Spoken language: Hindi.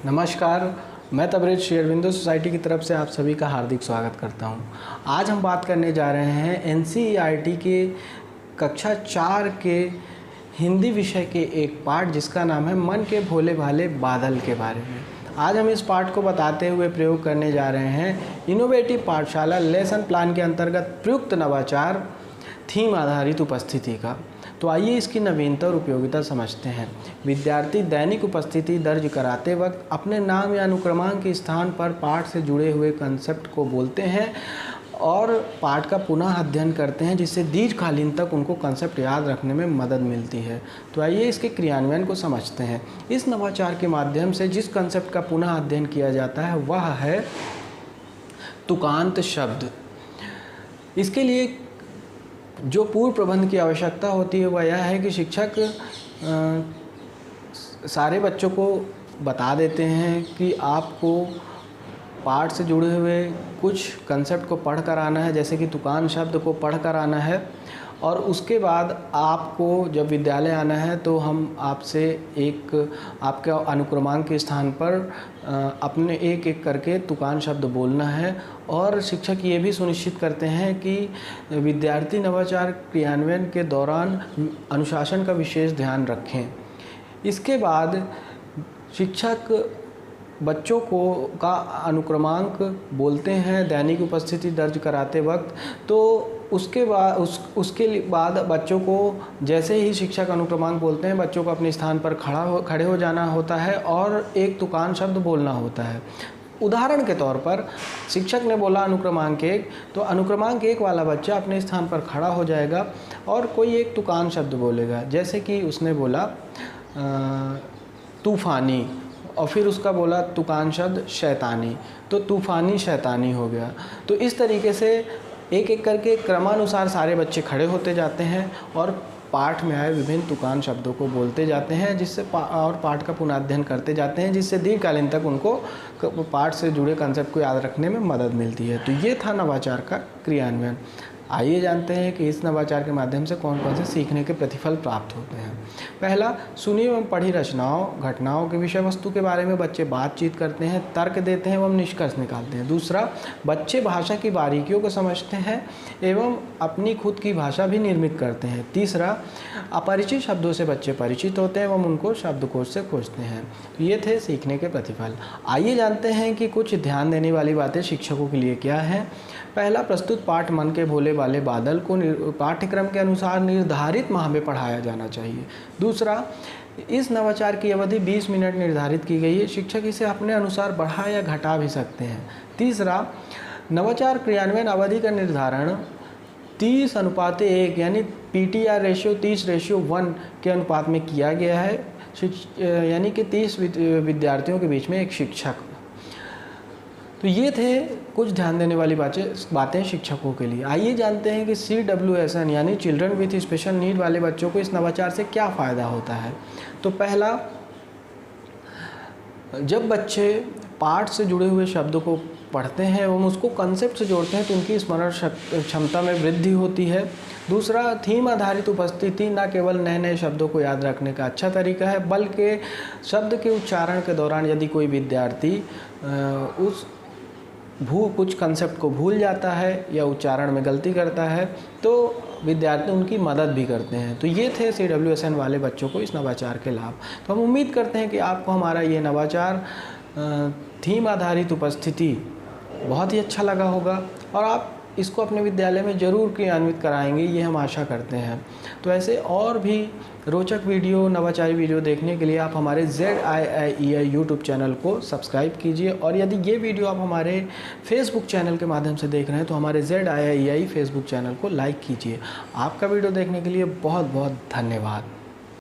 नमस्कार, मैं तबरेज़ शेरविंदो सोसाइटी की तरफ से आप सभी का हार्दिक स्वागत करता हूं। आज हम बात करने जा रहे हैं एनसीईआरटी के कक्षा 4 के हिंदी विषय के एक पाठ जिसका नाम है मन के भोले भाले बादल के बारे में। आज हम इस पाठ को बताते हुए प्रयोग करने जा रहे हैं इनोवेटिव पाठशाला लेसन प्लान के अंतर्गत प्रयुक्त नवाचार थीम आधारित उपस्थिति का। तो आइए इसकी नवीनता और उपयोगिता समझते हैं। विद्यार्थी दैनिक उपस्थिति दर्ज कराते वक्त अपने नाम या अनुक्रमांक के स्थान पर पाठ से जुड़े हुए कंसेप्ट को बोलते हैं और पाठ का पुनः अध्ययन करते हैं, जिससे दीर्घकालीन तक उनको कंसेप्ट याद रखने में मदद मिलती है। तो आइए इसके क्रियान्वयन को समझते हैं। इस नवाचार के माध्यम से जिस कंसेप्ट का पुनः अध्ययन किया जाता है वह है तुकांत शब्द। इसके लिए जो पूर्व प्रबंध की आवश्यकता होती है वह यह है कि शिक्षक सारे बच्चों को बता देते हैं कि आपको पाठ से जुड़े हुए कुछ कंसेप्ट को पढ़ कर आना है, जैसे कि तुकान शब्द को पढ़ कर आना है, और उसके बाद आपको जब विद्यालय आना है तो हम आपसे आपके अनुक्रमांक के स्थान पर अपने एक एक करके तुकान शब्द बोलना है। और शिक्षक ये भी सुनिश्चित करते हैं कि विद्यार्थी नवाचार क्रियान्वयन के दौरान अनुशासन का विशेष ध्यान रखें। इसके बाद शिक्षक बच्चों का अनुक्रमांक बोलते हैं दैनिक उपस्थिति दर्ज कराते वक्त। तो उसके बाद बच्चों को जैसे ही शिक्षक अनुक्रमांक बोलते हैं, बच्चों को अपने स्थान पर खड़े हो जाना होता है और एक तुकान शब्द बोलना होता है। उदाहरण के तौर पर शिक्षक ने बोला अनुक्रमांक 1, तो अनुक्रमांक 1 वाला बच्चा अपने स्थान पर खड़ा हो जाएगा और कोई एक तुकान शब्द बोलेगा, जैसे कि उसने बोला तूफ़ानी, और फिर उसका बोला तुकान शब्द शैतानी, तो तूफ़ानी शैतानी हो गया। तो इस तरीके से एक एक करके क्रमानुसार सारे बच्चे खड़े होते जाते हैं और पाठ में आए विभिन्न तुकान शब्दों को बोलते जाते हैं, जिससे और पाठ का पुनःअध्ययन करते जाते हैं, जिससे दीर्घकालीन तक उनको पाठ से जुड़े कंसेप्ट को याद रखने में मदद मिलती है। तो ये था नवाचार का क्रियान्वयन। आइए जानते हैं कि इस नवाचार के माध्यम से कौन कौन से सीखने के प्रतिफल प्राप्त होते हैं। पहला, सुनी एवं पढ़ी रचनाओं घटनाओं के विषय वस्तु के बारे में बच्चे बातचीत करते हैं, तर्क देते हैं एवं निष्कर्ष निकालते हैं। दूसरा, बच्चे भाषा की बारीकियों को समझते हैं एवं अपनी खुद की भाषा भी निर्मित करते हैं। तीसरा, अपरिचित शब्दों से बच्चे परिचित होते हैं एवं उनको शब्दकोश से खोजते हैं। तो ये थे सीखने के प्रतिफल। आइए जानते हैं कि कुछ ध्यान देने वाली बातें शिक्षकों के लिए क्या हैं। पहला, प्रस्तुत पाठ मन के भोले भाले बादल को पाठ्यक्रम के अनुसार निर्धारित माह में पढ़ाया जाना चाहिए। दूसरा, इस नवाचार की अवधि 20 मिनट निर्धारित की गई है। शिक्षक इसे अपने अनुसार बढ़ा या घटा भी सकते हैं। तीसरा, नवाचार क्रियान्वयन अवधि का निर्धारण 30:1 यानी PTR रेशियो 30:1 के अनुपात में किया गया है, यानी कि 30 विद्यार्थियों के बीच में एक शिक्षक। तो ये थे कुछ ध्यान देने वाली बातें शिक्षकों के लिए। आइए जानते हैं कि CWSN यानी चिल्ड्रन विथ स्पेशल नीड वाले बच्चों को इस नवाचार से क्या फ़ायदा होता है। तो पहला, जब बच्चे पाठ से जुड़े हुए शब्दों को पढ़ते हैं एवं उसको कंसेप्ट से जोड़ते हैं तो उनकी स्मरण क्षमता में वृद्धि होती है। दूसरा, थीम आधारित उपस्थिति न केवल नए नए शब्दों को याद रखने का अच्छा तरीका है, बल्कि शब्द के उच्चारण के दौरान यदि कोई विद्यार्थी कुछ कंसेप्ट को भूल जाता है या उच्चारण में गलती करता है तो विद्यार्थी उनकी मदद भी करते हैं। तो ये थे CWSN वाले बच्चों को इस नवाचार के लाभ। तो हम उम्मीद करते हैं कि आपको हमारा ये नवाचार थीम आधारित उपस्थिति बहुत ही अच्छा लगा होगा और आप इसको अपने विद्यालय में ज़रूर क्रियान्वित कराएंगे, ये हम आशा करते हैं। तो ऐसे और भी रोचक वीडियो, नवाचारी वीडियो देखने के लिए आप हमारे ZIIEI यूट्यूब चैनल को सब्सक्राइब कीजिए, और यदि ये वीडियो आप हमारे फेसबुक चैनल के माध्यम से देख रहे हैं तो हमारे ZIIEI फेसबुक चैनल को लाइक कीजिए। आपका वीडियो देखने के लिए बहुत बहुत धन्यवाद।